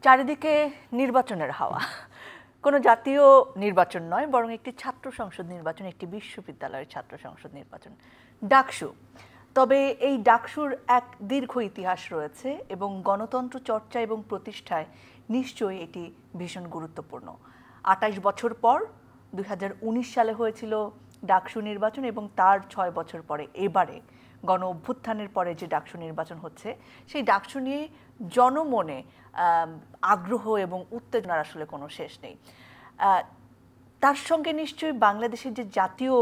চারিদিকে নির্বাচনের হাওয়া। কোনো জাতীয় নির্বাচন নয়, বরং একটি ছাত্র সংসদ নির্বাচন, একটি বিশ্ববিদ্যালয়ের ছাত্র সংসদ নির্বাচন, ডাকসু। তবে এই ডাকসুর এক দীর্ঘ ইতিহাস রয়েছে এবং গণতন্ত্র চর্চা এবং প্রতিষ্ঠায় নিশ্চয়ই এটি ভীষণ গুরুত্বপূর্ণ। ২৮ বছর পর ২০১৯ সালে হয়েছিল ডাকসু নির্বাচন এবং তার ৬ বছর পরে এবারে গণ অভ্যুত্থানের পরে যে ডাকসু নির্বাচন হচ্ছে, সেই ডাকসু নিয়ে জনমনে আগ্রহ এবং উত্তেজনার আসলে কোনো শেষ নেই। তার সঙ্গে নিশ্চয়ই বাংলাদেশের যে জাতীয়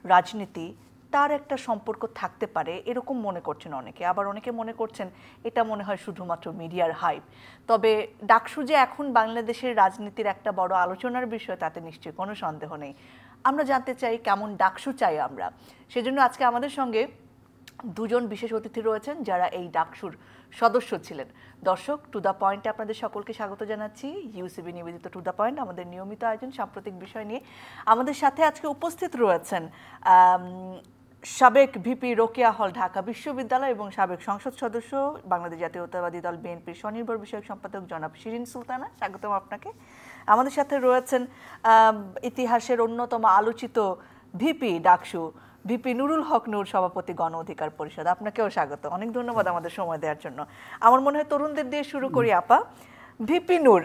রাজনীতি, তার একটা সম্পর্ক থাকতে পারে এরকম মনে করছেন অনেকে, আবার অনেকে মনে করছেন এটা মনে হয় শুধুমাত্র মিডিয়ার হাইপ। তবে ডাকসু যে এখন বাংলাদেশের রাজনীতির একটা বড় আলোচনার বিষয়, তাতে নিশ্চয়ই কোনো সন্দেহ নেই। আমরা জানতে চাই কেমন ডাকসু চাই আমরা। সেজন্য আজকে আমাদের সঙ্গে দুজন বিশেষ অতিথি রয়েছেন যারা এই ডাকসুর সদস্য ছিলেন। দর্শক, টু দ্য পয়েন্টে আপনাদের সকলকে স্বাগত জানাচ্ছি। ইউসিবি নিবেদিত টু দ্য পয়েন্ট, আমাদের নিয়মিত আয়োজন সাম্প্রতিক বিষয় নিয়ে। আমাদের সাথে আজকে উপস্থিত রয়েছেন সাবেক ভিপি রোকেয়া হল ঢাকা বিশ্ববিদ্যালয় এবং সাবেক সংসদ সদস্য, বাংলাদেশ জাতীয়তাবাদী দল বিএনপির স্বনির্ভর বিষয়ক সম্পাদক জনাব শিরিন সুলতানা। স্বাগতম আপনাকে। আমাদের সাথে রয়েছেন ইতিহাসের অন্যতম আলোচিত ভিপি ডাকসু, ভিপি নুরুল হক নূর, সভাপতি গণ অধিকার পরিষদ। আপনাকেও স্বাগত, অনেক ধন্যবাদ আমাদের সময় দেওয়ার জন্য। আমার মনে হয় তরুণদের দিয়ে শুরু করি আপা। ভিপি নূর,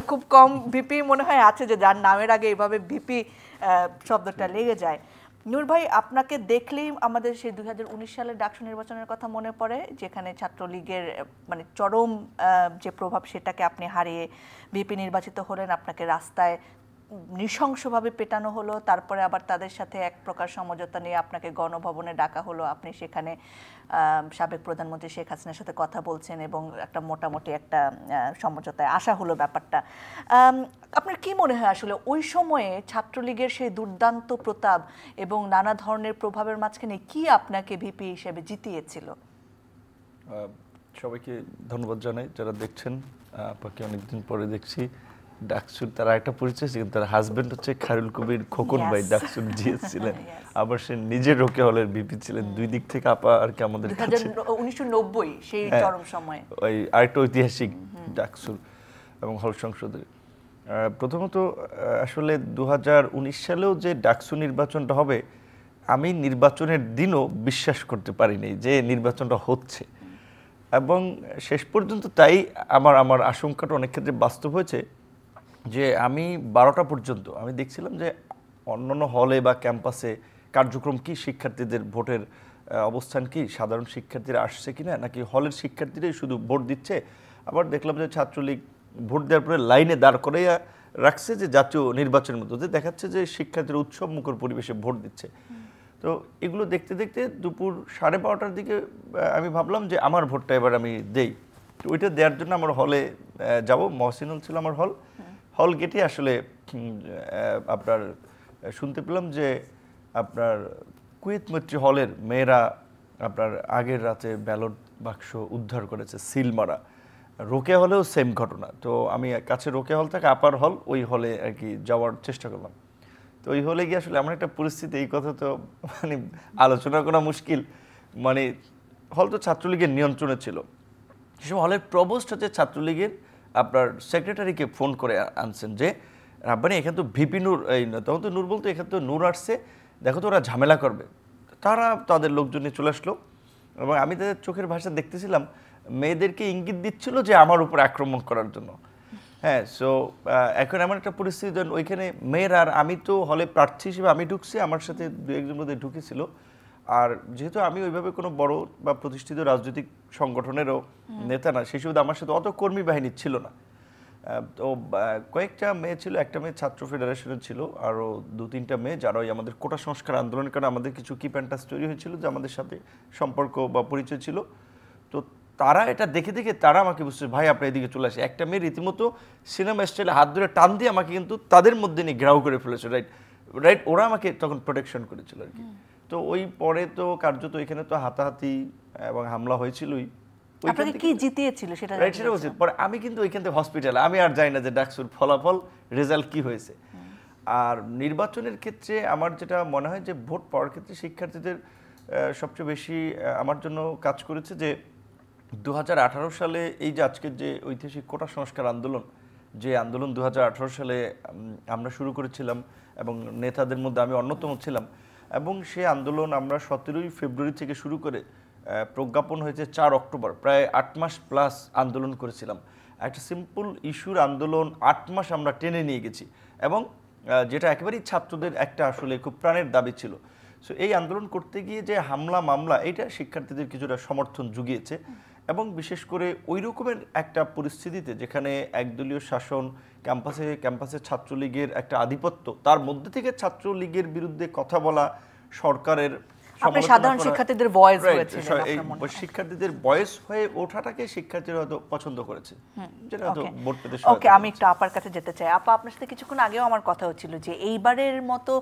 খুব কম ভিপি মনে হয় আছে যে যার নামের আগে এভাবে ভিপি শব্দটা লেগে যায়। নূর ভাই, আপনাকে দেখলেই আমাদের সেই ২০১৯ সালের ডাকসু নির্বাচনের কথা মনে পড়ে, যেখানে ছাত্রলীগের মানে চরম যে প্রভাব সেটাকে আপনি হারিয়ে ভিপি নির্বাচিত হলেন। আপনাকে রাস্তায় নৃশংসভাবে পেটানো হলো, তারপরে আবার তাদের সাথে এক প্রকার সমঝোতা নিয়ে আপনাকে গণভবনে ডাকা হলো। আপনি সেখানে সাবেক প্রধানমন্ত্রী শেখ হাসিনার সাথে কথা বলছেন এবং একটা মোটামুটি একটা সমঝোতায় আসা হলো ব্যাপারটা। আপনার কি মনে হয় আসলে ওই সময়ে ছাত্রলীগের সেই দুর্দান্ত প্রতাপ এবং নানা ধরনের প্রভাবের মাঝখানে কি আপনাকে ভিপি হিসেবে জিতিয়েছিল? সবাইকে ধন্যবাদ জানাই যারা দেখছেন। আপনাকে অনেকদিন পরে দেখছি। ডাকসুর তার একটা পরিচয়, কিন্তু তার হাজবেন্ড হচ্ছে খায়রুল কবির খোকন ভাই, ডাকসুর জিএস ছিলেন। আবার সে নিজে রোকে হলের ভিপি ছিলেন। দুই দিক থেকে আপা আর কি আমাদের 1990 সেই চরম সময়ে ওই আরেকটা ঐতিহাসিক ডাকসুর এবং হল সংসদের। প্রথমত আসলে ২০১৯ সালেও যে ডাকসু নির্বাচনটা হবে, আমি নির্বাচনের দিনও বিশ্বাস করতে পারিনি যে নির্বাচনটা হচ্ছে, এবং শেষ পর্যন্ত তাই আমার আশঙ্কাটা অনেক ক্ষেত্রে বাস্তব হয়েছে। যে আমি 12টা পর্যন্ত আমি দেখছিলাম যে অন্যান্য হলে বা ক্যাম্পাসে কার্যক্রম কি, শিক্ষার্থীদের ভোটের অবস্থান কি, সাধারণ শিক্ষার্থীরা আসছে কিনা, নাকি হলের শিক্ষার্থীরাই শুধু ভোট দিচ্ছে। আবার দেখলাম যে ছাত্রলীগ ভোট দেওয়ার পরে লাইনে দাঁড় করাইয়া রাখছে যে জাতীয় নির্বাচনের মতো, যে দেখাচ্ছে যে শিক্ষার্থীরা উৎসব মুখর পরিবেশে ভোট দিচ্ছে। তো এগুলো দেখতে দেখতে দুপুর 12:30টার দিকে আমি ভাবলাম যে আমার ভোটটা এবার আমি দেই। তো ওইটা দেওয়ার জন্য আমার হলে যাব। মহসিনুল ছিল আমার হল গেটে। আসলে আপনার শুনতে পেলাম যে আপনার কুয়েত মৈত্রী হলের মেয়েরা আপনার আগের রাতে ব্যালট বাক্স উদ্ধার করেছে, সিল মারা। রোকেয়া হলেও সেম ঘটনা। তো আমি কাছে রোকেয়া হল থেকে আপার হল, ওই হলে আর কি যাওয়ার চেষ্টা করলাম। তো ওই হলে গিয়ে আসলে এমন একটা পরিস্থিতি, এই কথা তো মানে আলোচনা করা মুশকিল। মানে হল তো ছাত্রলীগের নিয়ন্ত্রণে ছিল। সে সময় হলের প্রবোস্ট হচ্ছে ছাত্রলীগের আপনার সেক্রেটারিকে ফোন করে আনছেন যে রাব্বানি, এখানে তো ভিপি নূর, এই তখন তো নূর বলতো, এখানে তো নূর আসছে, দেখো তো ওরা ঝামেলা করবে। তারা তাদের লোকজন নিয়ে চলে আসলো এবং আমি তাদের চোখের ভাষা দেখতেছিলাম, মেয়েদেরকে ইঙ্গিত দিচ্ছিল যে আমার উপর আক্রমণ করার জন্য। হ্যাঁ, সো এখন এমন একটা পরিস্থিতি, ওইখানে মেয়েরা, আর আমি তো হলে প্রার্থী হিসেবে আমি ঢুকছি, আমার সাথে দু একজন মধ্যে ঢুকেছিল। আর যেহেতু আমি ওইভাবে কোনো বড় বা প্রতিষ্ঠিত রাজনৈতিক সংগঠনেরও নেতা না, সেই সুবিধা আমার সাথে অত কর্মী বাহিনী ছিল না। তো কয়েকটা মেয়ে ছিল, একটা মেয়ে ছাত্র ফেডারেশনের ছিল, আরও 2-3টা মেয়ে যারা ওই আমাদের কোটা সংস্কার আন্দোলনের কারণে আমাদের কিছু কি প্যান্টাস তৈরি হয়েছিল, যে আমাদের সাথে সম্পর্ক বা পরিচয় ছিল। তো তারা এটা দেখে দেখে তারা আমাকে বুঝছে, ভাই আপনার এদিকে চলে আসে। একটা মেয়ে রীতিমতো সিনেমা স্টাইলে হাত ধরে টান দিয়ে আমাকে কিন্তু তাদের মধ্যে নিয়ে ঘেরাও করে ফেলেছে। রাইট, ওরা আমাকে তখন প্রোটেকশন করেছিল আর কি। তো ওই পরে তো কার্যত এখানে তো হাতাহাতি এবং হামলা হয়েছিলই। আপনাকে কি জিতিয়েছিল সেটা বলছি। পরে আমি কিন্তু ওইখান থেকে হসপিটালে, আমি আর জানি না যে ডাকসুর ফলাফল রেজাল্ট কি হয়েছে। আর নির্বাচনের ক্ষেত্রে আমার যেটা মনে হয় যে ভোট পাওয়ার ক্ষেত্রে শিক্ষার্থীদের সবচেয়ে বেশি আমার জন্য কাজ করেছে যে 2018 সালে এই যে আজকের যে ঐতিহাসিক কোটা সংস্কার আন্দোলন, যে আন্দোলন 2018 সালে আমরা শুরু করেছিলাম এবং নেতাদের মধ্যে আমি অন্যতম ছিলাম, এবং সেই আন্দোলন আমরা 17ই ফেব্রুয়ারি থেকে শুরু করে প্রজ্ঞাপন হয়েছে 4 অক্টোবর, প্রায় 8 মাস প্লাস আন্দোলন করেছিলাম। একটা সিম্পল ইস্যুর আন্দোলন 8 মাস আমরা টেনে নিয়ে গেছি, এবং যেটা একেবারেই ছাত্রদের একটা আসলে খুব প্রাণের দাবি ছিল। সো এই আন্দোলন করতে গিয়ে যে হামলা মামলা, এটা শিক্ষার্থীদের কিছুটা সমর্থন জুগিয়েছে, এবং বিশেষ করে ওই রকমের একটা পরিস্থিতিতে যেখানে একদলীয় শাসন, ক্যাম্পাসে ছাত্রলীগের একটা আধিপত্য, তার মধ্যে থেকে ছাত্রলীগের বিরুদ্ধে কথা বলা, সরকারের সাধারণ শিক্ষার্থীদের ভয়েস হয়েছে, শিক্ষার্থীদের ভয়েস হয়ে ওঠাটাকে শিক্ষার্থীরা হয়তো পছন্দ করেছে, যেটা হয়তো ভোট পেতে। ওকে, আমি একটু আপার কাছে যেতে চাই। আপা, আপনার সাথে কিছুক্ষণ আগেও আমার কথা হচ্ছিল যে এইবারের মতো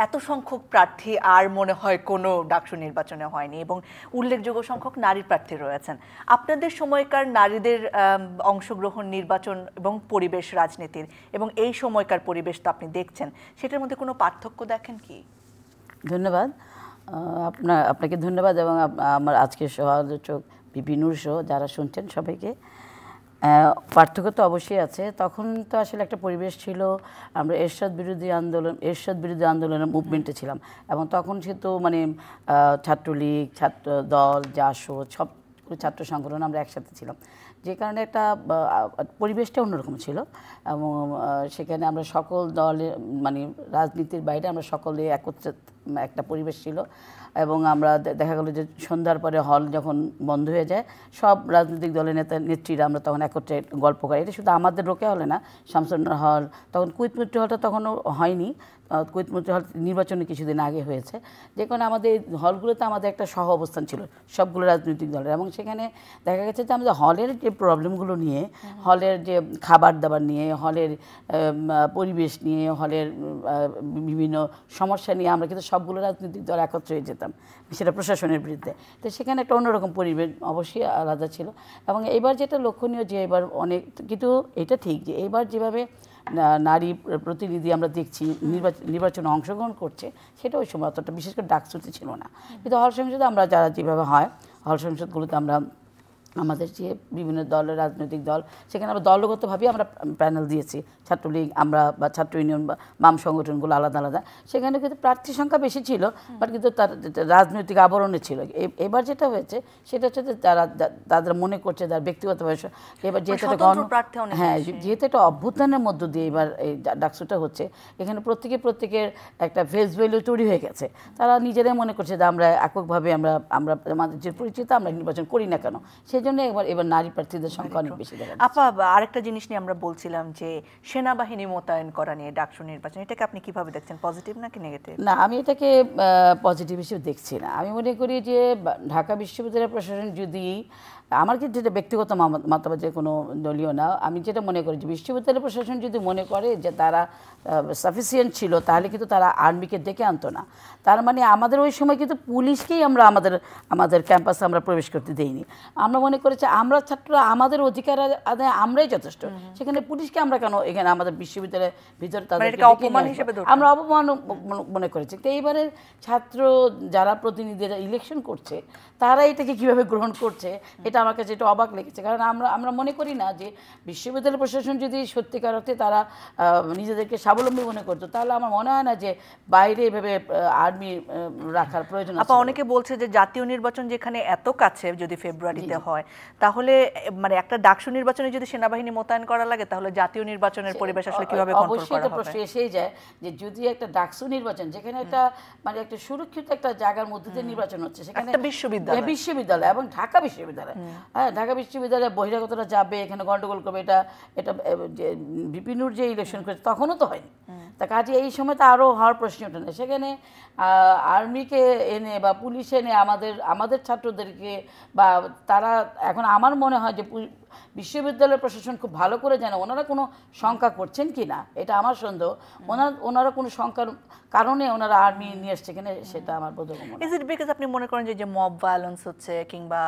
এত সংখ্যক প্রার্থী আর মনে হয় কোনো ডাকসু নির্বাচনে হয়নি, এবং উল্লেখযোগ্য সংখ্যক নারী প্রার্থী রয়েছেন। আপনাদের সময়কার নারীদের অংশগ্রহণ, নির্বাচন এবং পরিবেশ রাজনীতির, এবং এই সময়কার পরিবেশ তো আপনি দেখছেন, সেটার মধ্যে কোনো পার্থক্য দেখেন কি? ধন্যবাদ আপনাকে ধন্যবাদ, এবং আমার আজকের সহ-আলোচক পিপি নূর সহ যারা শুনছেন সবাইকে। পার্থক্য তো অবশ্যই আছে। তখন তো আসলে একটা পরিবেশ ছিল, আমরা এরশাদ বিরোধী আন্দোলনের মুভমেন্টে ছিলাম, এবং তখন সে তো মানে ছাত্রলীগ, ছাত্র দল, জাসদ, সব ছাত্র সংগঠন আমরা একসাথে ছিলাম, যে কারণে একটা পরিবেশটা অন্যরকম ছিল। এবং সেখানে আমরা সকল দলে, মানে রাজনীতির বাইরে আমরা সকলে একত্রে একটা পরিবেশ ছিল। এবং আমরা দেখা গেল যে সন্ধ্যার পরে হল যখন বন্ধ হয়ে যায়, সব রাজনৈতিক দলের নেত্রীরা আমরা তখন একত্রে গল্প করি। এটা শুধু আমাদের রোকে হলে না, শামসুন্নাহার হল, তখন কুইতমৈত্রী হলটা তখনও হয়নি, কুইতমৈত্রী হল নির্বাচনের কিছুদিন আগে হয়েছে, যে কারণে আমাদের হলগুলোতে আমাদের একটা সহ অবস্থান ছিল সবগুলো রাজনৈতিক দলের। এবং সেখানে দেখা গেছে যে আমাদের হলের যে প্রবলেমগুলো নিয়ে, হলের যে খাবার দাবার নিয়ে, হলের পরিবেশ নিয়ে, হলের বিভিন্ন সমস্যা নিয়ে আমরা কিন্তু সবগুলো রাজনৈতিক দল একত্রে হয়ে যেতাম, সেটা প্রশাসনের বিরুদ্ধে। তো সেখানে একটা অন্যরকম পরিবেশ অবশ্যই আলাদা ছিল। এবং এইবার যেটা লক্ষণীয় যে এবার অনেক, কিন্তু এটা ঠিক যে এইবার যেভাবে নারী প্রতিনিধি আমরা দেখছি নির্বাচনে অংশগ্রহণ করছে, সেটা ওই সময় অতটা, বিশেষ করে ডাকসুতে ছিল না। কিন্তু হল সংসদে আমরা যারা যেভাবে হয়, হল সংসদগুলোতে আমরা আমাদের যে বিভিন্ন দলের রাজনৈতিক দল, সেখানে আমরা দলগতভাবেই আমরা প্যানেল দিয়েছি, ছাত্রলীগ আমরা বা ছাত্র ইউনিয়ন বা বাম সংগঠনগুলো আলাদা আলাদা। সেখানে কিন্তু প্রার্থী সংখ্যা বেশি ছিল, বাট কিন্তু তার রাজনৈতিক আবরণে ছিল। এবার যেটা হয়েছে সেটা হচ্ছে যে তাদের মনে করছে তার ব্যক্তিগতভাবে, এবার যেহেতু যেহেতু একটা অভ্যুত্থানের মধ্য দিয়ে এবার এই ডাকসুটা হচ্ছে, এখানে প্রত্যেকের একটা ফেস ভ্যালু তৈরি হয়ে গেছে। তারা নিজেরাই মনে করছে যে আমরা এককভাবে আমরা আমাদের যে পরিচিত আমরা নির্বাচন করি না কেন, সেই জন্য এবার নারী প্রার্থীদের সংখ্যা অনেক বেশি দেখা যাচ্ছে। আপা, আরেকটা জিনিস নিয়ে আমরা বলছিলাম যে সেনাবাহিনী মোতায়েন করা নিয়ে ডাকসু নির্বাচন, এটাকে আপনি কিভাবে দেখছেন, পজিটিভ নাকি নেগেটিভ? না, আমি এটাকে পজিটিভ হিসেবে দেখছি না। আমি মনে করি যে ঢাকা বিশ্ববিদ্যালয় প্রশাসন যদি, আমার কিন্তু যেটা ব্যক্তিগত মতামত, যে কোনো দলীয় না, আমি যেটা মনে করি যে বিশ্ববিদ্যালয় প্রশাসন যদি মনে করে যে তারা সাফিসিয়েন্ট ছিল, তাহলে কিন্তু তারা আর্মিকে ডেকে আনতো না। তার মানে আমাদের ওই সময় কিন্তু পুলিশকেই আমরা আমাদের ক্যাম্পাসে আমরা প্রবেশ করতে দেইনি। আমরা মনে করেছি আমরা ছাত্ররা আমাদের অধিকার আদায় আমরাই যথেষ্ট, সেখানে পুলিশকে আমরা কেন এখানে আমাদের বিশ্ববিদ্যালয়ের ভিতরে আমরা অপমান মনে করেছি। তো এইবারের ছাত্র যারা প্রতিনিধিরা ইলেকশন করছে, তারা এটাকে কীভাবে গ্রহণ করছে, এটা আমার কাছে একটু অবাক লেগেছে। কারণ আমরা মনে করি না যে বিশ্ববিদ্যালয় প্রশাসন যদি সত্যিকার অর্থে তারা নিজেদেরকে স্বাবলম্বী মনে করতো, তাহলে আমার মনে হয় না যে বাইরে এভাবে আর্মি রাখার প্রয়োজন আছে। অনেকে বলছে যে জাতীয় নির্বাচন যেখানে এত কাছে, যদি ফেব্রুয়ারিতে হয়, তাহলে মানে একটা ডাকসু নির্বাচনে যদি সেনাবাহিনী মোতায়েন করা লাগে, তাহলে জাতীয় নির্বাচনের পরিবেশ আসলে কিভাবে কন্ট্রোল করা হবে? অবশ্যই এটা প্রশ্ন এসেই যায় যে যদি একটা ডাকসু নির্বাচন, যেখানে একটা মানে একটা সুরক্ষিত একটা জায়গার মধ্যে দিয়ে নির্বাচন হচ্ছে, সেখানে বিশ্ববিদ্যালয় এবং ঢাকা বিশ্ববিদ্যালয়, হ্যাঁ, ঢাকা বিশ্ববিদ্যালয়ে বহিরাগতরা যাবে, এখানে গন্ডগোল করবে, এটা বিপিনুর যে ইলেকশন করেছে তখনও তো হয়নি। তা কাজে এই সময় তো আরও হওয়ার প্রশ্ন ওঠে না। সেখানে আর্মিকে এনে বা পুলিশ এনে আমাদের ছাত্রদেরকে, বা তারা, এখন আমার মনে হয় যে বিশ্ববিদ্যালয় প্রশাসন খুব ভালো করে জানে ওনারা কোনো শঙ্কা করছেন কি না, এটা আমার সন্দেহ। ওনারা কোনো শঙ্কার কারণে ওনারা আর্মি নিয়ে এসছে কিনা সেটা আমার বোধগম্য না। ইজ ইট বিকজ আপনি মনে করেন যে মব ভায়োলেন্স হচ্ছে কিংবা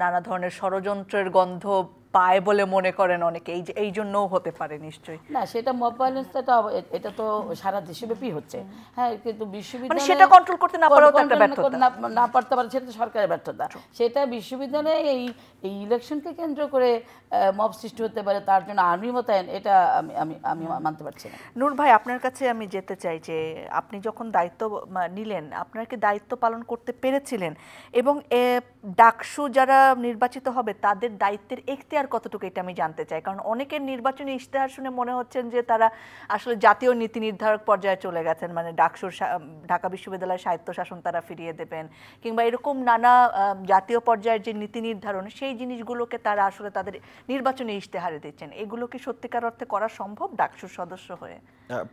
নানা ধরনের ষড়যন্ত্রের গন্ধ পায় বলে মনে করেন অনেকে, এই জন্যও হতে পারে নিশ্চয়ই? না, সেটা মব ভায়োলেন্সটা তো এটা তো সারা দেশব্যাপী হচ্ছে। হ্যাঁ, কিন্তু বিশ্ববিদ্যালয় সেটা কন্ট্রোল করতে না পারাও তো একটা ব্যর্থতা। না পারতে পারে, সেটা তো সরকারের ব্যর্থতা। সেটা বিশ্ববিদ্যালয়ে এই ইলেকশনকে কেন্দ্র করে মব সৃষ্টি হতে পারে, তার জন্য আর্মি মোতায়েন, এটা আমি মানতে পারছি না। নূর ভাই, আপনার কাছে আমি যেতে চাই যে আপনি যখন দায়িত্ব নিলেন, আপনার কি দায়িত্ব পালন করতে পেরেছিলেন? এবং ডাকসু যারা নির্বাচিত হবে তাদের দায়িত্বের এখতিয়ার কতটুকু, এটা আমি জানতে চাই। কারণ অনেকের নির্বাচনী ইশতেহার শুনে মনে হচ্ছেন যে তারা আসলে জাতীয় নীতি নির্ধারক পর্যায়ে চলে গেছেন, মানে ডাকসুর ঢাকা বিশ্ববিদ্যালয়ের স্বায়ত্তশাসন তারা ফিরিয়ে দেবেন কিংবা এরকম নানা জাতীয় পর্যায়ের যে নীতি নির্ধারণ সেই জিনিসগুলোকে তারা আসলে তাদের নির্বাচনী ইশতেহারে দিচ্ছেন। এগুলো কি সত্যিকার অর্থে করা সম্ভব ডাকসুর সদস্য হয়ে?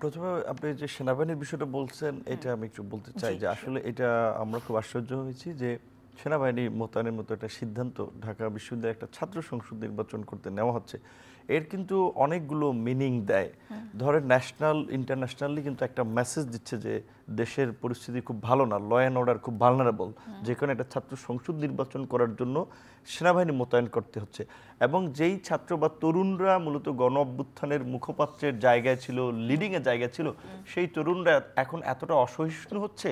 প্রথমে আপনি যে সেনাবাহিনীর বিষয়টা বলছেন, এটা আমি একটু বলতে চাই যে আসলে এটা আমরা খুব আশ্চর্য হয়েছি যে সেনাবাহিনী মোতায়েনের মতো একটা সিদ্ধান্ত ঢাকা বিশ্ববিদ্যালয়ে একটা ছাত্র সংসদ নির্বাচন করতে নেওয়া হচ্ছে। এর কিন্তু অনেকগুলো মিনিং দেয়। ধরেন ন্যাশনাল ইন্টারন্যাশনালি কিন্তু একটা মেসেজ দিচ্ছে যে দেশের পরিস্থিতি খুব ভালো না, ল অ্যান্ড অর্ডার খুব ভালনারেবল, যেখানে একটা ছাত্র সংসদ নির্বাচন করার জন্য সেনাবাহিনী মোতায়েন করতে হচ্ছে। এবং যেই ছাত্র বা তরুণরা মূলত গণ অভ্যুত্থানের মুখপাত্রের জায়গায় ছিল, লিডিংয়ের জায়গায় ছিল, সেই তরুণরা এখন এতটা অসহিষ্ণু হচ্ছে,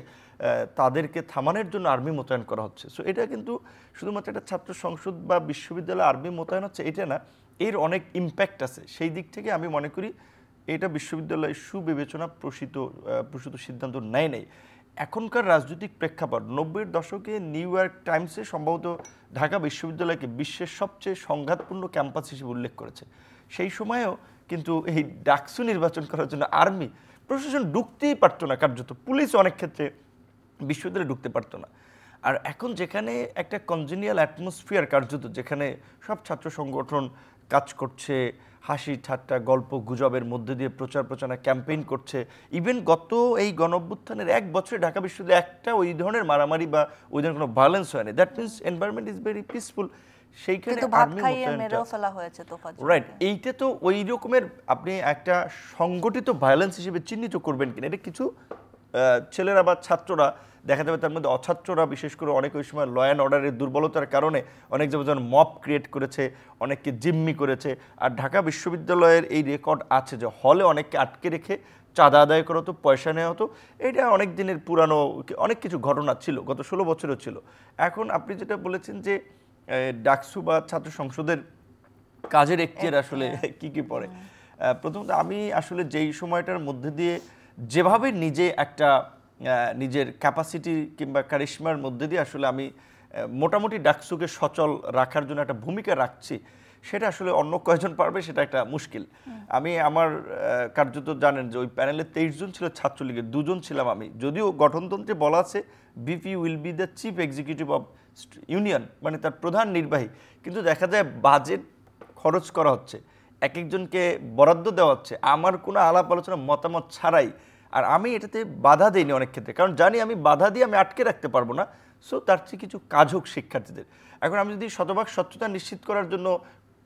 তাদেরকে থামানোর জন্য আর্মি মোতায়েন করা হচ্ছে। সো এটা কিন্তু শুধুমাত্র একটা ছাত্র সংসদ বা বিশ্ববিদ্যালয়ে আর্মি মোতায়েন হচ্ছে এটা না, এর অনেক ইম্প্যাক্ট আছে। সেই দিক থেকে আমি মনে করি এটা বিশ্ববিদ্যালয়ের সুবিবেচনা প্রসূত সিদ্ধান্ত নেয়। এখনকার রাজনৈতিক প্রেক্ষাপট 90-এর দশকে নিউ ইয়র্ক টাইমসে সম্ভবত ঢাকা বিশ্ববিদ্যালয়কে বিশ্বের সবচেয়ে সংঘাতপূর্ণ ক্যাম্পাস হিসেবে উল্লেখ করেছে। সেই সময়েও কিন্তু এই ডাকসু নির্বাচন করার জন্য আর্মি প্রশাসন ঢুকতেই পারতো না, কার্যত পুলিশ অনেক ক্ষেত্রে বিশ্ববিদ্যালয়ে ঢুকতে পারতো না। আর এখন যেখানে একটা কনজেনিয়াল অ্যাটমসফিয়ার কার্যত, যেখানে সব ছাত্র সংগঠন কাজ করছে, হাসি ঠাট্টা গল্প গুজবের মধ্যে দিয়ে প্রচারণা ক্যাম্পেইন করছে, ইভেন গত এই গণঅভ্যুত্থানের 1 বছরে ঢাকা বিশ্ববিদ্যালয়ে একটা ওই ধরনের মারামারি বা ওই ধরনের কোনো ভায়োলেন্স হয়নি। That means environment is very peaceful. সেইখানে রাইট, এইটা তো ওই রকমের আপনি একটা সংগঠিত ভায়োলেন্স হিসেবে চিহ্নিত করবেন কিনা, এটা কিছু ছেলেরা বা ছাত্ররা দেখা যাবে, তার মধ্যে অছাত্ররা বিশেষ করে অনেক ওই সময় ল অ্যান্ড অর্ডারের দুর্বলতার কারণে অনেক যেমন মব ক্রিয়েট করেছে, অনেককে জিম্মি করেছে। আর ঢাকা বিশ্ববিদ্যালয়ের এই রেকর্ড আছে যে হলে অনেককে আটকে রেখে চাঁদা আদায় করা হতো, পয়সা নেওয়া হতো। এটা অনেক দিনের পুরানো অনেক কিছু ঘটনা ছিল, গত 16 বছরও ছিল। এখন আপনি যেটা বলেছেন যে ডাকসু বা ছাত্র সংসদের কাজের এখতিয়ার আসলে কি কি পড়ে, প্রথমত আমি আসলে যেই সময়টার মধ্যে দিয়ে যেভাবে নিজের ক্যাপাসিটি কিংবা কারিশমার মধ্যে দিয়ে আসলে আমি মোটামুটি ডাকসুকে সচল রাখার জন্য একটা ভূমিকা রাখছি, সেটা আসলে অন্য কয়েকজন পারবে সেটা একটা মুশকিল। আমি আমার কার্যত জানেন যে ওই প্যানেলে 23 জন ছিল ছাত্রলীগের, 2 জন ছিলাম আমি। যদিও গঠনতন্ত্রে বলা আছে BP will be the chief executive of union, মানে তার প্রধান নির্বাহী, কিন্তু দেখা যায় বাজেট খরচ করা হচ্ছে, এক একজনকে বরাদ্দ দেওয়া হচ্ছে আমার কোনো আলাপ আলোচনা মতামত ছাড়াই। আর আমি এটাতে বাধা দিইনি অনেক ক্ষেত্রে, কারণ জানি আমি বাধা দিয়ে আমি আটকে রাখতে পারবো না। সো তার চেয়ে কিছু কাজ হোক শিক্ষার্থীদের। এখন আমি যদি শতভাগ স্বচ্ছতা নিশ্চিত করার জন্য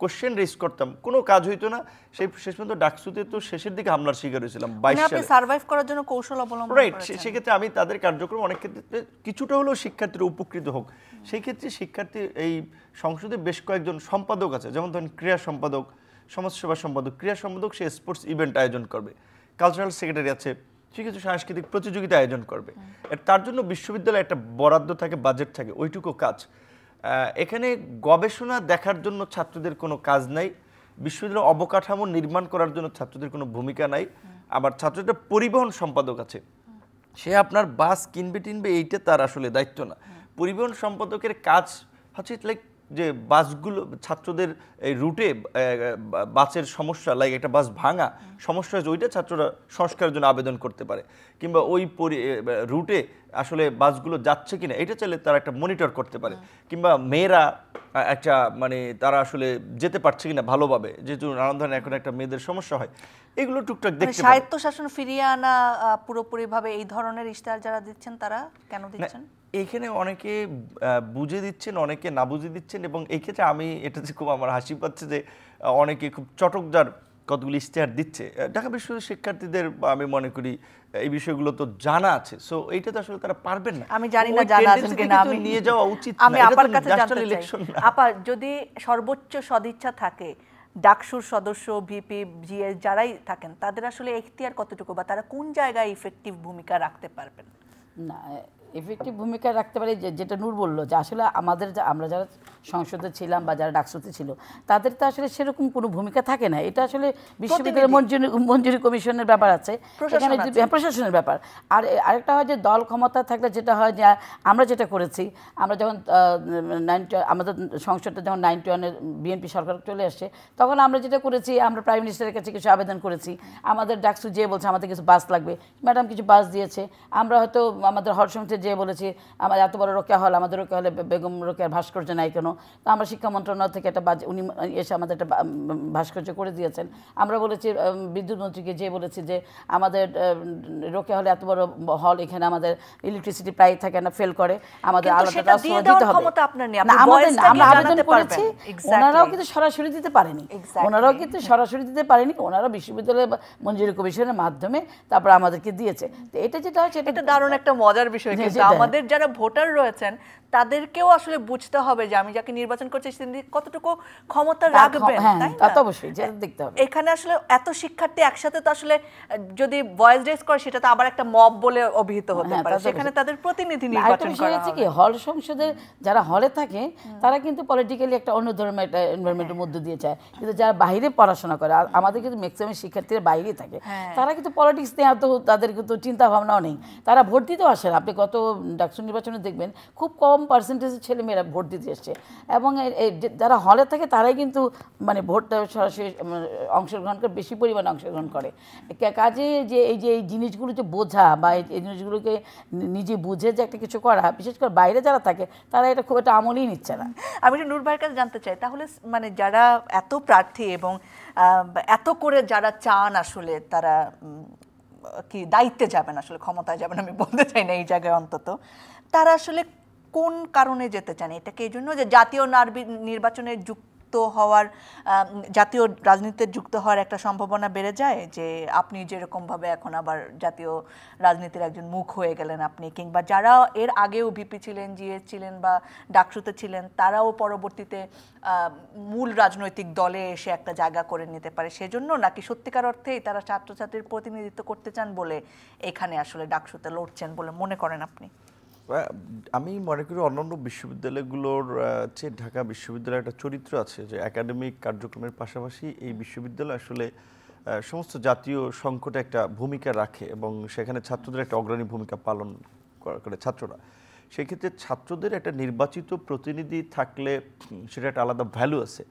কোশ্চেন রেজ করতাম, কোনো কাজ হইতো না। সেই শেষ পর্যন্ত ডাকসুতে তো শেষের দিকে হামলার শিকার হয়েছিলাম 22 সালে। আপনি সার্ভাইভ করার জন্য কৌশল অবলম্বন রাইট, করেছেন। সেক্ষেত্রে আমি তাদের কার্যক্রম অনেক ক্ষেত্রে কিছুটা হলেও শিক্ষার্থীরা উপকৃত হোক, সেই ক্ষেত্রে শিক্ষার্থী এই সংসদে বেশ কয়েকজন সম্পাদক আছে, যেমন ধরেন ক্রীড়া সম্পাদক, সমাজসেবা সম্পাদক। ক্রীড়া সম্পাদক সে স্পোর্টস ইভেন্ট আয়োজন করবে, কালচারাল সেক্রেটারি আছে, সে কিছু সাংস্কৃতিক প্রতিযোগিতা আয়োজন করবে। তার জন্য বিশ্ববিদ্যালয়ে একটা বরাদ্দ থাকে, বাজেট থাকে, ওইটুকু কাজ। এখানে গবেষণা দেখার জন্য ছাত্রদের কোনো কাজ নাই, বিশ্ববিদ্যালয় অবকাঠামো নির্মাণ করার জন্য ছাত্রদের কোনো ভূমিকা নাই। আবার ছাত্রদের পরিবহন সম্পাদক আছে, সে আপনার বাস কিনবে টিনবে এইটা তার আসলে দায়িত্ব না। পরিবহন সম্পাদকের কাজ হচ্ছে লাইক যে বাসগুলো ছাত্রদের এই রুটে বাসের সমস্যা, লাইক একটা বাস ভাঙা সমস্যা হয়েছে, ওইটা ছাত্ররা সংস্কারের জন্য আবেদন করতে পারে, কিংবা ওই রুটে আসলে বাসগুলো যাচ্ছে কিনা এটা চাইলে তারা একটা মনিটর করতে পারে, কিংবা মেয়েরা একটা মানে তারা আসলে যেতে পারছে কিনা ভালোভাবে, যেহেতু নানান ধরনের এখন একটা মেয়েদের সমস্যা হয়, এগুলো টুকটাক দেখতে স্বায়ত্তশাসন ফিরিয়ে আনা পুরোপুরিভাবে এই ধরনের ইশতেহার যারা দিচ্ছেন তারা কেন দিচ্ছেন? এইখানে অনেকে বুঝে দিচ্ছেন, অনেকে না বুঝে দিচ্ছেন, এবং এই ক্ষেত্রে আমি এটাতে খুব আমার হাসি পাচ্ছে যে অনেকে খুব চটকদার কতগুলি ইশতেহার দিচ্ছে। ঢাকা বিশ্ববিদ্যালয়ের শিক্ষার্থীদের আমি মনে করি এই বিষয়গুলো তো জানা আছে, সো এইটা তো আসলে তারা পারবেন না। আমি জানি না জানা আছে কিনা, আমি নিয়ে যাওয়া উচিত আমি আপার কাছে জানতে চাই আপা, যদি সর্বোচ্চ সদিচ্ছা থাকে ডাকসুর সদস্য, ভিপি, জিএস যারাই থাকেন, তাদের আসলে এখতিয়ার কতটুকু বা তারা কোন জায়গায় ইফেক্টিভ ভূমিকা রাখতে পারবেন? না, এফেক্টিভ ভূমিকা রাখতে পারে যেটা নূর বললো, যে আসলে আমাদের আমরা যারা সংসদে ছিলাম বা যারা ডাকসুতে ছিল, তাদের তো আসলে সেরকম কোনো ভূমিকা থাকে না। এটা আসলে বিশ্ববিদ্যালয়ের মঞ্জুরি কমিশনের ব্যাপার আছে, এখানে প্রশাসনের ব্যাপার। আর আরেকটা হয় যে দল ক্ষমতা থাকলে যেটা হয় যে আমরা যেটা করেছি, আমরা যখন আমাদের সংসদটা যখন 91-এর বিএনপি সরকার চলে আসছে, তখন আমরা যেটা করেছি, আমরা প্রাইম মিনিস্টারের কাছে কিছু আবেদন করেছি। আমাদের ডাকসু যে বলছে আমাদের কিছু বাস লাগবে, ম্যাডাম কিছু বাস দিয়েছে। আমরা হয়তো আমাদের হল সমিতি যে বলেছি আমার এত বড় রোকেয়া হল, আমাদের রোকেয়া হলে বেগম রোকেয়ার ভাস্কর্য নাই কেন, তো আমরা শিক্ষা মন্ত্রণালয় থেকে একটা উনি এসে আমাদের একটা ভাস্কর্য করে দিয়েছেন। আমরা বলেছি বিদ্যুৎ মন্ত্রীকে যে বলেছি যে আমাদের রোকেয়া হলে এত বড় হল, এখানে আমাদের ইলেকট্রিসিটি প্রায় থাকে না, ফেল করে, আমাদের আলাদা দিতে হবে। আমাদের না, আমরা আবেদন করেছি, ওনারাও কিন্তু সরাসরি দিতে পারেনি, ওনারা বিশ্ববিদ্যালয় মঞ্জুরি কমিশনের মাধ্যমে তারপর আমাদেরকে দিয়েছে। তো এটা যেটা হচ্ছে, এটা দারুণ একটা মজার বিষয়। কিন্তু আমাদের যারা ভোটার রয়েছেন তাদেরকেও আসলে বুঝতে হবে যে আমি যাকে নির্বাচন করছি তিনি কতটুকু ক্ষমতা রাখবেন, তাই না? অবশ্যই যেটা দেখতে হবে। এখানে আসলে এত শিক্ষার্থী একসাথে তো আসলে যদি ভয়েস রেজ করে সেটা তো আবার একটা মব বলে অভিহিত হতে পারে, সেখানে তাদের প্রতিনিধি নির্বাচন করা হবে। কি হল সংসদে যারা হলে থাকে তারা কিন্তু পলিটিক্যালি একটা অন্য ধরনের একটা এনভায়রনমেন্টের মধ্যে দিয়ে যায়, কিন্তু যারা বাইরে পড়াশোনা করে, আমাদের কিন্তু ম্যাক্সিমাম শিক্ষার্থীরা বাইরে থাকে, তারা কিন্তু পলিটিক্স নিয়ে এত তাদের কিন্তু চিন্তা ভাবনাও নেই, তারা ভোট দিতেও আসে না। আপনি গত ডাকসু নির্বাচনে দেখবেন খুব কম পার্সেন্টেজের ছেলেমেয়েরা ভোট দিতে এসছে, এবং যারা হলে থাকে তারাই কিন্তু মানে ভোটটা সরাসরি অংশগ্রহণ করে, বেশি পরিমাণে অংশগ্রহণ করে। কাজে যে এই জিনিসগুলো যে বোঝা বা এই জিনিসগুলোকে নিজে বুঝে যে একটা কিছু করা, বিশেষ করে বাইরে যারা থাকে তারা এটা খুব একটা আমলই নিচ্ছে না। আমি নূর ভাইয়ের কাছে জানতে চাই, তাহলে মানে যারা এত প্রার্থী এবং এত করে যারা চান আসলে তারা কি দায়িত্বে যাবেন, আসলে ক্ষমতায় যাবেন, আমি বলতে চাই না এই জায়গায় অন্তত, তারা আসলে কোন কারণে যেতে চান? এটাকে এই জন্য যে জাতীয় নির্বাচনে যুক্ত হওয়ার, জাতীয় রাজনীতিতে যুক্ত হওয়ার একটা সম্ভাবনা বেড়ে যায়, যে আপনি যেরকমভাবে এখন আবার জাতীয় রাজনীতির একজন মুখ হয়ে গেলেন আপনি, কিংবা যারা এর আগেও ভিপি ছিলেন, জিএস ছিলেন বা ডাকসুতে ছিলেন, তারাও পরবর্তীতে মূল রাজনৈতিক দলে এসে একটা জায়গা করে নিতে পারে, সেজন্য নাকি সত্যিকার অর্থেই তারা ছাত্রছাত্রীর প্রতিনিধিত্ব করতে চান বলে এখানে আসলে ডাকসুতে লড়ছেন বলে মনে করেন আপনি? আমি মনে করি অন্যান্য বিশ্ববিদ্যালয়গুলোর চেয়ে ঢাকা বিশ্ববিদ্যালয়ের একটা চরিত্র আছে, যে একাডেমিক কার্যক্রমের পাশাপাশি এই বিশ্ববিদ্যালয় আসলে সমস্ত জাতীয় সংকটে একটা ভূমিকা রাখে, এবং সেখানে ছাত্রদের একটা অগ্রণী ভূমিকা পালন করে ছাত্ররা। সেক্ষেত্রে ছাত্রদের একটা নির্বাচিত প্রতিনিধি থাকলে সেটা একটা আলাদা ভ্যালু আছে,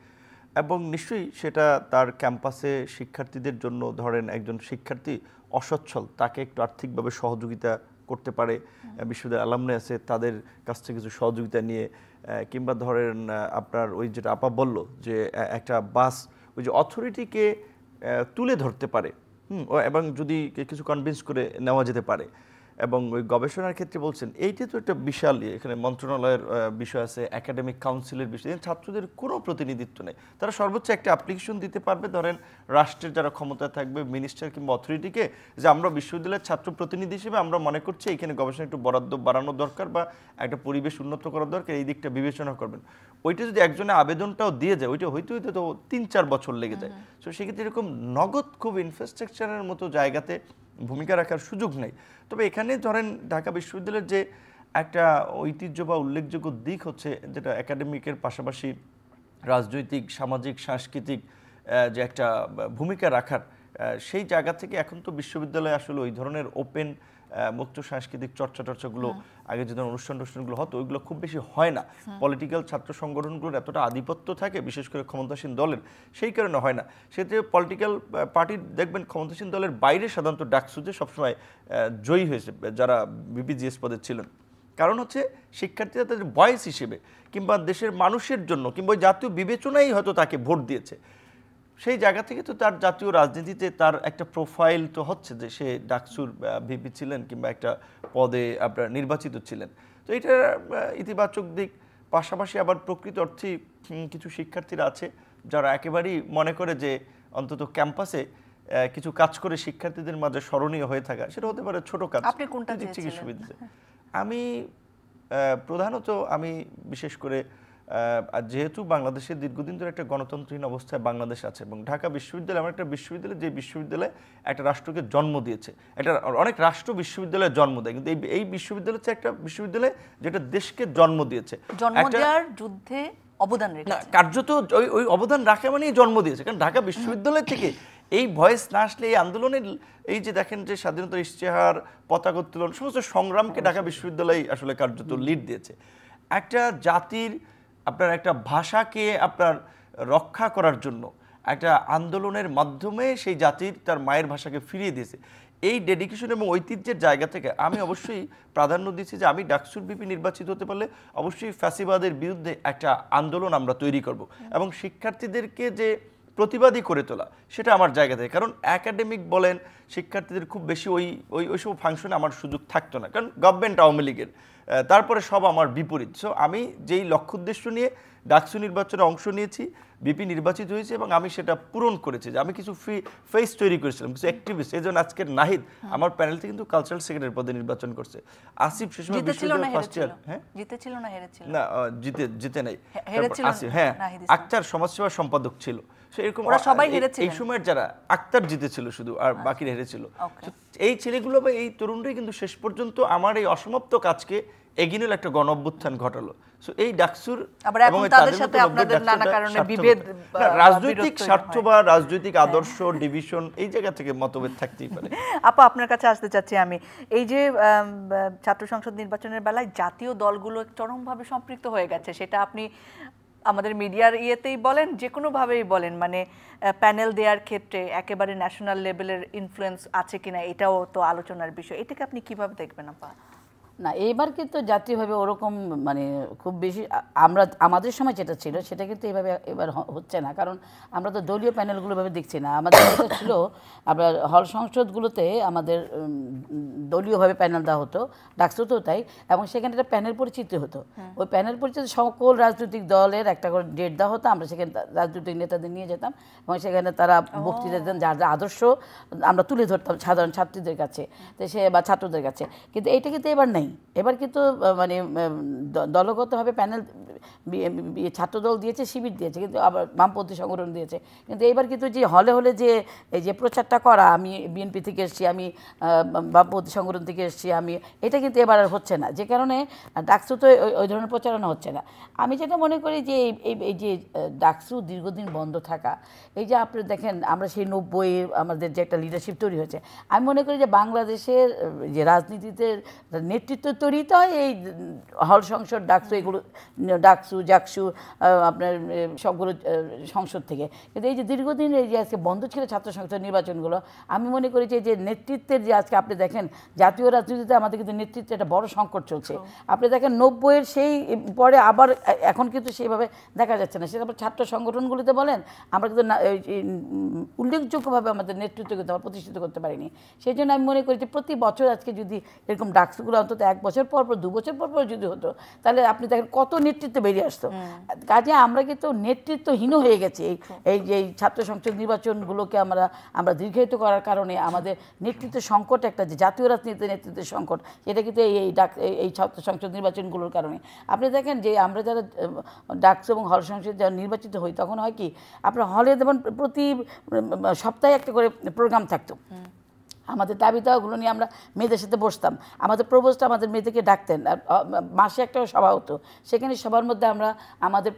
এবং নিশ্চয়ই সেটা তার ক্যাম্পাসে শিক্ষার্থীদের জন্য, ধরেন একজন শিক্ষার্থী অসচ্ছল, তাকে একটু আর্থিকভাবে সহযোগিতা করতে পারে, বিশ্ববিদ্যালয়ের অ্যালামনাই আছে তাদের কাছ থেকে কিছু সহযোগিতা নিয়ে, কিংবা ধরেন আপনার ওই যেটা আপা বলল যে একটা বাস ওই যে অথরিটিকে তুলে ধরতে পারে, এবং যদি কিছু কনভিন্স করে নেওয়া যেতে পারে। এবং ওই গবেষণার ক্ষেত্রে বলছেন এইটা তো একটা বিশাল, এখানে মন্ত্রণালয়ের বিষয় আছে, একাডেমিক কাউন্সিলের বিষয়, ছাত্রদের কোনো প্রতিনিধিত্ব নেই। তারা সর্বোচ্চ একটা অ্যাপ্লিকেশন দিতে পারবে, ধরেন রাষ্ট্রের যারা ক্ষমতায় থাকবে, মিনিস্টার কিংবা অথরিটিকে, যে আমরা বিশ্ববিদ্যালয়ের ছাত্র প্রতিনিধি হিসেবে আমরা মনে করছি এখানে গবেষণা একটু বরাদ্দ বাড়ানো দরকার বা একটা পরিবেশ উন্নত করা দরকার, এই দিকটা বিবেচনা করবেন। ওইটা যদি একজনের আবেদনটাও দিয়ে যায়, ওইটা হইতে হইতে তো 3-4 বছর লেগে যায়। তো সেক্ষেত্রে এরকম নগদ খুব ইনফ্রাস্ট্রাকচারের মতো জায়গাতে ভূমিকা রাখার সুযোগ নেই। তবে এখানে ধরেন ঢাকা বিশ্ববিদ্যালয়ের যে একটা ঐতিহ্য বা উল্লেখযোগ্য দিক হচ্ছে, যেটা একাডেমিকের পাশাপাশি রাজনৈতিক, সামাজিক, সাংস্কৃতিক যে একটা ভূমিকা রাখার, সেই জায়গা থেকে এখন তো বিশ্ববিদ্যালয়ে আসলে ওই ধরনের ওপেন মুক্ত সাংস্কৃতিক চর্চাগুলো আগে যে ধরনের অনুষ্ঠানগুলো হতো ওইগুলো খুব বেশি হয় না। পলিটিক্যাল ছাত্র সংগঠনগুলোর এতটা আধিপত্য থাকে, বিশেষ করে ক্ষমতাসীন দলের, সেই কারণে হয় না। সেক্ষেত্রে পলিটিক্যাল পার্টির দেখবেন ক্ষমতাসীন দলের বাইরে সাধারণত ডাকসুতে সবসময় জয়ী হয়েছে যারা বিপিজিএস পদে ছিলেন। কারণ হচ্ছে শিক্ষার্থীরা তাদের ভয়েস হিসেবে কিংবা দেশের মানুষের জন্য কিংবা জাতীয় বিবেচনাই হয়তো তাকে ভোট দিয়েছে, সেই জায়গা থেকে তো তার জাতীয় রাজনীতিতে তার একটা প্রোফাইল তো হচ্ছে যে সে ডাকসুর ভিপি ছিলেন কিংবা একটা পদে আপনার নির্বাচিত ছিলেন। তো তো এটা ইতিবাচক দিক। পাশাপাশি আবার প্রকৃত অর্থে কিছু শিক্ষার্থীরা আছে যারা একেবারেই মনে করে যে অন্তত ক্যাম্পাসে কিছু কাজ করে শিক্ষার্থীদের মাঝে স্মরণীয় হয়ে থাকা, সেটা হতে পারে ছোট কাজ। আপনি কোনটা চিকিৎসাবিদ্যা আমি প্রধানত আমি বিশেষ করে যেহেতু বাংলাদেশের দীর্ঘদিন ধরে একটা গণতন্ত্রহীন অবস্থায় বাংলাদেশ আছে এবং ঢাকা বিশ্ববিদ্যালয় আমার একটা বিশ্ববিদ্যালয়, যে বিশ্ববিদ্যালয় একটা রাষ্ট্রকে জন্ম দিয়েছে, এটা অনেক রাষ্ট্র বিশ্ববিদ্যালয়ে জন্ম দেয়, কিন্তু এই বিশ্ববিদ্যালয় হচ্ছে একটা বিশ্ববিদ্যালয় যেটা দেশকে জন্ম দিয়েছে, জন্ম দেওয়ার যুদ্ধে অবদান রেখেছে। কার্যত ওই অবদান রাখা মানেই জন্ম দিয়েছে। কারণ ঢাকা বিশ্ববিদ্যালয় থেকে এই ভয়েস না আসলে, এই আন্দোলনের এই যে দেখেন যে স্বাধীনতার ইশতেহার, পতাকা উত্তোলন, সমস্ত সংগ্রামকে ঢাকা বিশ্ববিদ্যালয় আসলে কার্যত লিড দিয়েছে। একটা জাতির আপনার একটা ভাষাকে আপনার রক্ষা করার জন্য একটা আন্দোলনের মাধ্যমে সেই জাতির তার মায়ের ভাষাকে ফিরিয়ে দিয়েছে। এই ডেডিকেশন এবং ঐতিহ্যের জায়গা থেকে আমি অবশ্যই প্রাধান্য দিচ্ছি যে আমি ডাকসুর ভিপি নির্বাচিত হতে পারলে অবশ্যই ফ্যাসিবাদের বিরুদ্ধে একটা আন্দোলন আমরা তৈরি করব এবং শিক্ষার্থীদেরকে যে প্রতিবাদী করে তোলা সেটা আমার জায়গা থেকে। কারণ একাডেমিক বলেন শিক্ষার্থীদের খুব বেশি ওইসব ফাংশনে আমার সুযোগ থাকতো না, কারণ গভর্নমেন্ট আওয়ামী লীগের, তারপরে সব আমার বিপরীত। সো আমি যেই লক্ষ্য উদ্দেশ্য নিয়ে ডাকসু নির্বাচনে অংশ নিয়েছি, বিপি নির্বাচিত হয়েছে এবং আমি সেটা পূরণ করেছি। যে আমি কিছু ফেস তৈরি করেছিলাম, কিছু অ্যাক্টিভিস্ট, এই জন্য আজকের নাহিদ আমার প্যানেল থেকে কিন্তু কালচারাল সেক্রেটারি পদে নির্বাচন করছে। আসিফ সে সময় বিশ্ববিদ্যালয় ফার্স্ট ইয়ার, হ্যাঁ জিতেছিল না হেরেছিল না, জিতে নাই, আসিফ হ্যাঁ, আক্তার সমাজসেবা সম্পাদক ছিল। সেরকম এই সময়ের যারা, আক্তার জিতেছিল শুধু, আর বাকিরা হেরেছিল। এই ছেলেগুলো বা এই তরুণরাই কিন্তু শেষ পর্যন্ত আমার এই অসমাপ্ত কাজকে এগিয়ে নিল, একটা গণ অভ্যুত্থান ঘটালো। সো এই ডাকসুর এবং তাদের সাথে আপনাদের নানা কারণে বিভেদ, রাজনৈতিক স্বার্থ বা রাজনৈতিক আদর্শ ডিভিশন, এই জায়গা থেকে মতভেদ থাকতেই পারে। আপা আপনার কাছে আসতে চাচ্ছি আমি, এই যে ছাত্র সংসদ নির্বাচনের বেলায় জাতীয় দলগুলো চরমভাবে সম্পৃক্ত হয়ে গেছে, সেটা আপনি আমাদের মিডিয়ার ইয়েতেই বলেন, যে কোনোভাবেই বলেন, মানে প্যানেল দেওয়ার ক্ষেত্রে একেবারে ন্যাশনাল লেভেলের ইনফ্লুয়েন্স আছে কিনা এটাও তো আলোচনার বিষয়। এটাকে আপনি কিভাবে দেখবেন আপা? না, এবার কিন্তু জাতীয়ভাবে ওরকম মানে খুব বেশি আমাদের সময় যেটা ছিল সেটা কিন্তু এভাবে এবার হচ্ছে না, কারণ আমরা তো দলীয় প্যানেলগুলো ভাবে দেখছি না। আমাদের যেটা ছিল, আমরা হল সংসদগুলোতে আমাদের দলীয়ভাবে প্যানেল দেওয়া হতো, ডাকসুতেও তাই, এবং সেখানে একটা প্যানেল পরিচিতি হতো। ওই প্যানেল পরিচিতি সকল রাজনৈতিক দলের একটা করে ডেট দেওয়া হতো, আমরা সেখানে রাজনৈতিক নেতাদের নিয়ে যেতাম এবং সেখানে তারা বক্তৃতা দিতেন, যার যা আদর্শ আমরা তুলে ধরতাম সাধারণ ছাত্রীদের কাছে, তো সে বা ছাত্রদের কাছে। কিন্তু এইটা কিন্তু এবার নেই। এবার কিন্তু মানে দলগতভাবে প্যানেল ছাত্রদল দিয়েছে, শিবির দিয়েছে, কিন্তু আবার বামপন্থী সংগঠন দিয়েছে। কিন্তু এইবার কিন্তু যে হলে হলে যে এই যে প্রচারটা করা, আমি বিএনপি থেকে এসেছি, আমি বামপন্থী সংগঠন থেকে এসেছি, আমি, এটা কিন্তু এবার আর হচ্ছে না, যে কারণে ডাকসু তো ওই ধরনের প্রচারণা হচ্ছে না। আমি যেটা মনে করি যে এই যে ডাকসু দীর্ঘদিন বন্ধ থাকা, এই যে আপনি দেখেন আমরা সেই 90 আমাদের যে একটা লিডারশিপ তৈরি হয়েছে, আমি মনে করি যে বাংলাদেশের যে রাজনীতিতে নেতৃত্ব তৈরিতে হয় এই হল সংসদ, ডাকসু, এগুলো ডাকসু জাকসু আপনার সবগুলো সংসদ থেকে। কিন্তু এই যে দীর্ঘদিন এই যে আজকে বন্ধ ছিল ছাত্র সংসদ নির্বাচনগুলো, আমি মনে করি যে নেতৃত্বের যে আজকে আপনি দেখেন জাতীয় রাজনীতিতে আমাদের কিন্তু নেতৃত্বের একটা বড় সংকট চলছে। আপনি দেখেন 90-এর সেই পরে আবার এখন কিন্তু সেইভাবে দেখা যাচ্ছে না। সেটা ছাত্র সংগঠনগুলিতে বলেন, আমরা কিন্তু উল্লেখযোগ্যভাবে আমাদের নেতৃত্ব কিন্তু আমরা প্রতিষ্ঠিত করতে পারিনি। সেই জন্য আমি মনে করি যে প্রতি বছর আজকে যদি এরকম ডাকসুগুলো অন্তত 1 বছর পর 2 বছর পর যদি হতো, তাহলে আপনি দেখেন কত নেতৃত্ব বেরিয়ে আসতো। কাজে আমরা কিন্তু নেতৃত্বহীন হয়ে গেছি। এই যে ছাত্র সংসদ নির্বাচনগুলোকে আমরা দীর্ঘায়িত করার কারণে আমাদের নেতৃত্ব সংকট, একটা যে জাতীয় রাজনীতিতে নেতৃত্বের সংকট, সেটা কিন্তু এই ছাত্র সংসদ নির্বাচনগুলোর কারণে। আপনি দেখেন যে আমরা যারা ডাকসু এবং হল সংসদ যারা নির্বাচিত হই, তখন হয় কি, আপনার হলে যেমন প্রতি সপ্তাহে একটা করে প্রোগ্রাম থাকতো, আমাদের দাবি দাওয়াগুলো নিয়ে আমরা মেয়েদের সাথে বসতাম, আমাদের প্রভোস্ট আমাদের মেয়েদেরকে ডাকতেন, মাসে একটা সভা হতো, সেখানে সবার মধ্যে আমরা আমাদের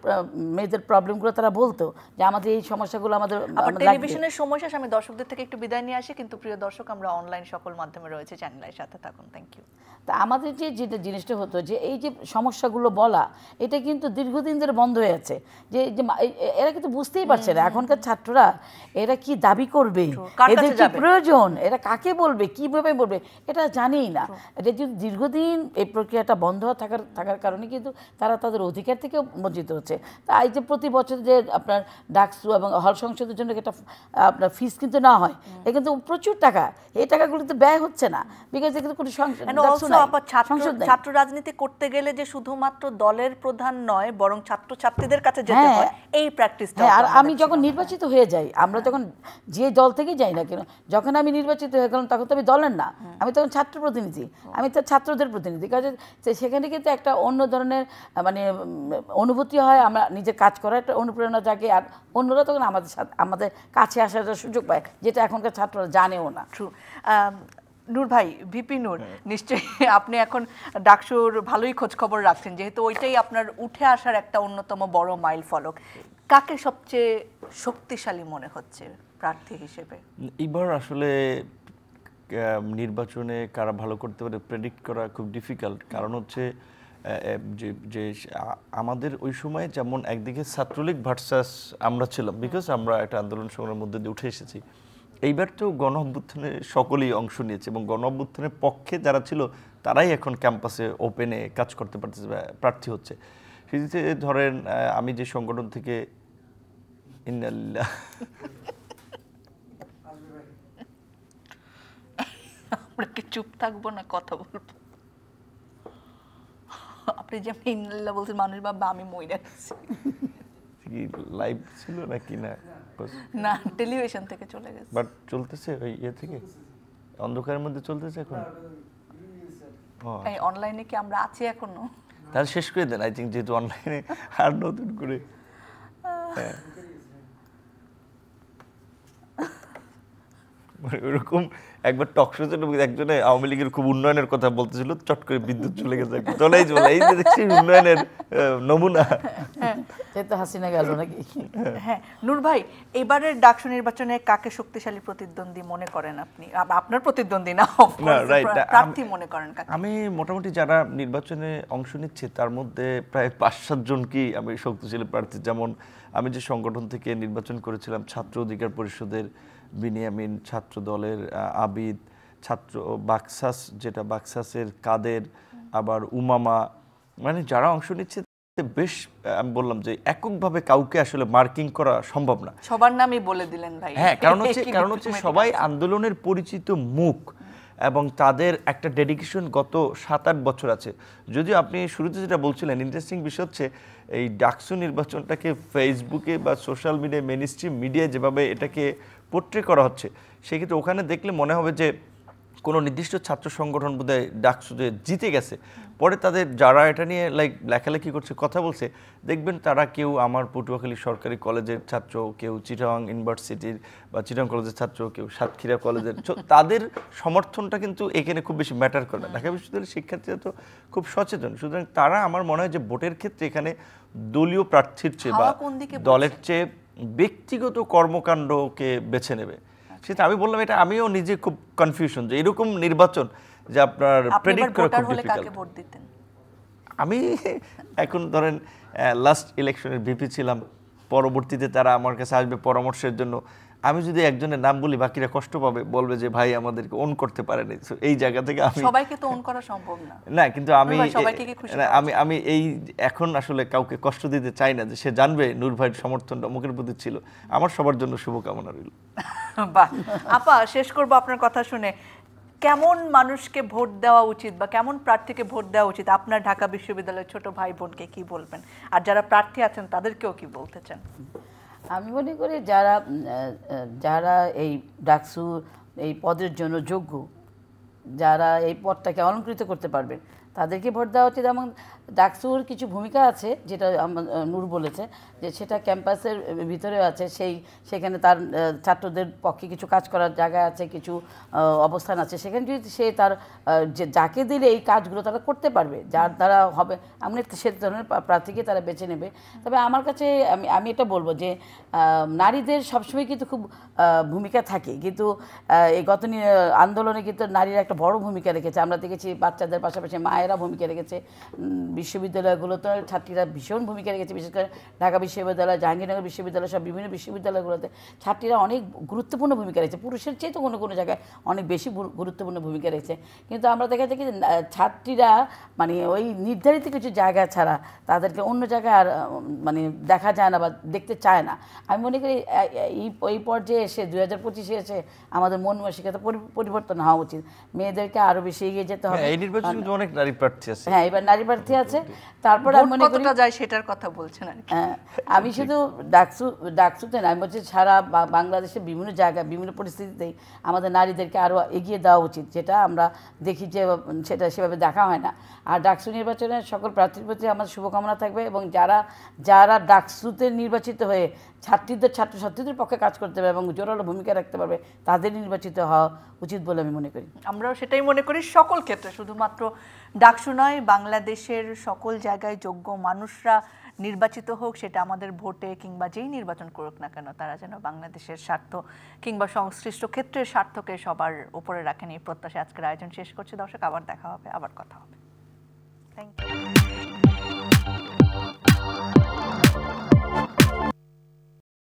মেয়েদের প্রবলেমগুলো তারা বলতো যে আমাদের এই সমস্যাগুলো আমাদের। টেলিভিশনের সময় শেষ, আমি দর্শকদের থেকে একটু বিদায় নিয়ে আসি, কিন্তু প্রিয় দর্শক আমরা অনলাইন সকল মাধ্যমে রয়েছে, চ্যানেলের সাথে থাকুন, থ্যাংক ইউ। তা আমাদের যেটা জিনিসটা হতো যে এই যে সমস্যাগুলো বলা, এটা কিন্তু দীর্ঘদিন ধরে বন্ধ হয়ে আছে। যে এরা কিন্তু বুঝতেই পারছে না এখনকার ছাত্ররা, এরা কি দাবি করবে, এদের কি প্রয়োজন, এরা কাকে কাকে বলবে কিভাবে বলবে এটা জানেই না। এটা যদি দীর্ঘদিন এই প্রক্রিয়াটা বন্ধ থাকার কারণে কিন্তু তারা তাদের অধিকার থেকে বঞ্চিত হচ্ছে। তাই যে প্রতি বছর যে আপনার ডাকসু এবং হল সংসদের জন্য একটা আপনার ফিস কিন্তু না হয়, এ কিন্তু প্রচুর টাকা, এই টাকাগুলো তো ব্যয় হচ্ছে না, বিকজ এখানে কোনো ছাত্র রাজনীতি করতে গেলে যে শুধুমাত্র দলের প্রধান নয় বরং ছাত্রছাত্রীদের কাছে যেতে হয়, এই প্র্যাকটিসটা। আর আমি যখন নির্বাচিত হয়ে যাই, আমরা যখন যে দল থেকে যাই না কেন, যখন আমি নির্বাচিত হয়ে গেলাম তখন তো আমি দলের না, আমি তখন ছাত্র প্রতিনিধি, আমি তো ছাত্রদের প্রতিনিধি। কাজে সেখানে কিন্তু একটা অন্য ধরনের মানে অনুভূতি হয়, আমরা নিজের কাজ করার একটা অনুপ্রেরণা জাগে, আর অন্যরা তখন আমাদের কাছে আসার সুযোগ পায়, যেটা এখনকার ছাত্ররা জানেও না। ট্রু। নূর ভাই, ভিপি নূর, নিশ্চয়ই আপনি এখন ডাকসুর ভালোই খোঁজ খবর রাখছেন, যেহেতু ওইটাই আপনার উঠে আসার একটা অন্যতম বড় মাইল ফলক। কাকে সবচেয়ে শক্তিশালী মনে হচ্ছে প্রার্থী হিসেবে? এবার আসলে নির্বাচনে কারা ভালো করতে পারে প্রেডিক্ট করা খুব ডিফিকাল্ট, কারণ হচ্ছে যে আমাদের ওই সময় যেমন একদিকে ছাত্রলীগ ভার্সাস আমরা ছিলাম, বিকজ আমরা একটা আন্দোলন সংগ্রামের মধ্যে দিয়ে উঠে এসেছি। এইবার তো গণ অভ্যুত্থানে সকলেই অংশ নিয়েছে এবং গণ অভ্যুত্থানের পক্ষে যারা ছিল তারাই এখন ক্যাম্পাসে ওপেনে কাজ করতে পারতেছে, প্রার্থী হচ্ছে। সেদিকে ধরেন আমি যে সংগঠন থেকে আমরা কি চুপ থাকবো না কথা বলবো? আপনি যে ইন্নাল্লাহ বলছেন, মানুষ ভাববে আমি মইরা গেছি। কি লাইভ ছিল নাকি? না না, টেলিভিশন থেকে চলে গেছে, বাট চলতেছে ওই ইয়ে থেকে, অন্ধকারের মধ্যে চলতেছে এখন। এই অনলাইনে কি আমরা আছি এখনো? তাহলে শেষ করে দেন, আই থিঙ্ক, যেহেতু অনলাইনে আর নতুন করে। ওরকম একবার টক শোতে একজনে আওয়ামী লীগের খুব উন্নয়নের কথা বলতেছিল, চট করে বিদ্যুৎ চলে গেছে, চলেই চলে, এই যে দেখছি উন্নয়নের নমুনা। হাসিনা গেল নাকি? হ্যাঁ, নূর ভাই, এবারের ডাকসু নির্বাচনে কাকে শক্তিশালী প্রতিদ্বন্দ্বী মনে করেন আপনি? আপনার প্রতিদ্বন্দ্বী না, প্রার্থী মনে করেন কাকে? আমি মোটামুটি যারা নির্বাচনে অংশ নিচ্ছে তার মধ্যে প্রায় 5-7 জনকেই আমি শক্তিশালী প্রার্থী। যেমন আমি যে সংগঠন থেকে নির্বাচন করেছিলাম, ছাত্র অধিকার পরিষদের বিনিয়ামিন, ছাত্র দলের আবিদ, ছাত্র বাক্সাস যেটা বাক্সাসের কাদের, আবার উমামা, মানে যারা অংশ নিচ্ছে বেশ, আমি বললাম যে এককভাবে কাউকে আসলে মার্কিং করা সম্ভব না। সবার নামই বলে দিলেন ভাই। হ্যাঁ, কারণ হচ্ছে সবাই আন্দোলনের পরিচিত মুখ এবং তাদের একটা ডেডিকেশন গত 7-8 বছর আছে। যদিও আপনি শুরুতে যেটা বলছিলেন, ইন্টারেস্টিং বিষয় হচ্ছে এই ডাকসু নির্বাচনটাকে ফেসবুকে বা সোশ্যাল মিডিয়ায়, মেইনস্ট্রিম মিডিয়ায় যেভাবে এটাকে পোট্রে করা হচ্ছে, সেক্ষেত্রে ওখানে দেখলে মনে হবে যে কোনো নির্দিষ্ট ছাত্র সংগঠন বোধহয় ডাকসুতে জিতে গেছে। পরে তাদের যারা এটা নিয়ে লেখালেখি করছে, কথা বলছে, দেখবেন তারা কেউ আমার পটুয়াখালী সরকারি কলেজের ছাত্র, কেউ চিটাগাং ইউনিভার্সিটির বা চিটাগাং কলেজের ছাত্র, কেউ সাতক্ষীরা কলেজের, তাদের সমর্থনটা কিন্তু এখানে খুব বেশি ম্যাটার করে না। ঢাকা বিশ্ববিদ্যালয়ের শিক্ষার্থীরা তো খুব সচেতন, সুতরাং তারা আমার মনে হয় যে ভোটের ক্ষেত্রে এখানে দলীয় প্রার্থীর চেয়ে বা দলের চেয়ে ব্যক্তিগত কর্মকাণ্ডকে বেছে নেবে। সেটা আমি বললাম, এটা আমিও নিজে খুব কনফিউশন যে এরকম নির্বাচন যে আপনার প্রেডিক্ট করা খুব ডিফিকাল্ট। আমি এখন ধরেন লাস্ট ইলেকশনের ভিপি ছিলাম, পরবর্তীতে তারা আমার কাছে আসবে পরামর্শের জন্য, আমি যদি একজনের নাম বলি বাকিরা কষ্ট পাবে, বলবে যে ভাই আমাদেরকে অন করতে পারেনি। এই জায়গা থেকে আমি সবাইকে তো অন করা সম্ভব না। না, কিন্তু আমি এই এখন আসলে কাউকে কষ্ট দিতে চাই না, যে সে জানবে নূর ভাইয়ের সমর্থনটা মুখের প্রতি ছিল। আমার সবার জন্য শুভকামনা রইল। বাহ, আপা, শেষ করবো আপনার কথা শুনে। কেমন মানুষকে ভোট দেওয়া উচিত বা কেমন প্রার্থীকে ভোট দেওয়া উচিত আপনার ঢাকা বিশ্ববিদ্যালয়ের ছোট ভাই বোনকে কি বলবেন, আর যারা প্রার্থী আছেন তাদেরকেও কি বলতে চান? আমি মনে করি যারা এই ডাকসু এই পদের জন্য যোগ্য, যারা এই পদটাকে অলঙ্কৃত করতে পারবেন, তাদেরকে ভোট দেওয়া উচিত। এবং ডাকসুর কিছু ভূমিকা আছে, যেটা নূর বলেছে, যে সেটা ক্যাম্পাসের ভিতরেও আছে, সেখানে তার ছাত্রদের পক্ষে কিছু কাজ করার জায়গা আছে, কিছু অবস্থান আছে। সেখানে যদি সে তার যাকে দিলে এই কাজগুলো তারা করতে পারবে, যার দ্বারা হবে, এমন সে ধরনের প্রার্থীকে তারা বেছে নেবে। তবে আমার কাছে আমি এটা বলবো যে নারীদের সবসময় কিন্তু খুব ভূমিকা থাকে, কিন্তু এই আন্দোলনে কিন্তু নারীরা একটা বড় ভূমিকা রেখেছে। আমরা দেখেছি বাচ্চাদের পাশাপাশি মায়ের মায়েরা ভূমিকা রেখেছে, বিশ্ববিদ্যালয়গুলোতে ছাত্রীরা ভীষণ ভূমিকা রেখেছে, বিশেষ করে ঢাকা বিশ্ববিদ্যালয়, জাহাঙ্গীরনগর বিশ্ববিদ্যালয় সব বিভিন্ন বিশ্ববিদ্যালয়গুলোতে ছাত্রীরা অনেক গুরুত্বপূর্ণ ভূমিকা রেখেছে, পুরুষের চেয়ে তো কোনো কোনো জায়গায় অনেক বেশি গুরুত্বপূর্ণ ভূমিকা রেখেছে। কিন্তু আমরা দেখা যায় কি যে ছাত্রীরা মানে ওই নির্ধারিত কিছু জায়গা ছাড়া তাদেরকে অন্য জায়গায় আর মানে দেখা যায় না বা দেখতে চায় না। আমি মনে করি এই পর্যায়ে এসে 2025-এ এসে আমাদের মন মানসিকতা পরিবর্তন হওয়া উচিত, মেয়েদেরকে আরো বেশি এগিয়ে যেতে হবে। এই নির্বাচনে কিন্তু অনেক নারী প্রার্থী আছে। হ্যাঁ, এবার নারী প্রার্থী আছে। তারপর আমি মনে করি কতটা যায় সেটার কথা বলছেন আর কি। আমি শুধু ডাকসুতে না, আমি বলছি সারা বাংলাদেশের বিভিন্ন জায়গায় বিভিন্ন পরিস্থিতিতেই আমাদের নারীদেরকে আরো এগিয়ে দেওয়া উচিত, যেটা আমরা দেখি যে সেটা সেভাবে দেখা হয় না। আর ডাকসু নির্বাচনে সকল প্রার্থীর প্রতি আমার শুভকামনা থাকবে, এবং যারা ডাকসুতে নির্বাচিত হয়ে ছাত্রছাত্রীদের পক্ষে কাজ করতে পারবে এবং জোরালো ভূমিকা রাখতে পারবে, তাদের নির্বাচিত হওয়া উচিত বলে আমি মনে করি। আমরাও সেটাই মনে করি, সকল ক্ষেত্রে, শুধুমাত্র ডাকসু নয়, বাংলাদেশের সকল জায়গায় যোগ্য মানুষরা নির্বাচিত হোক, সেটা আমাদের ভোটে কিংবা যেই নির্বাচন করুক না কেন, তারা যেন বাংলাদেশের স্বার্থ কিংবা সংশ্লিষ্ট ক্ষেত্রের স্বার্থকে সবার উপরে রাখেন, এই প্রত্যাশা আজকের আয়োজন শেষ করছি। দর্শক, আবার দেখা হবে, আবার কথা হবে। Thank you.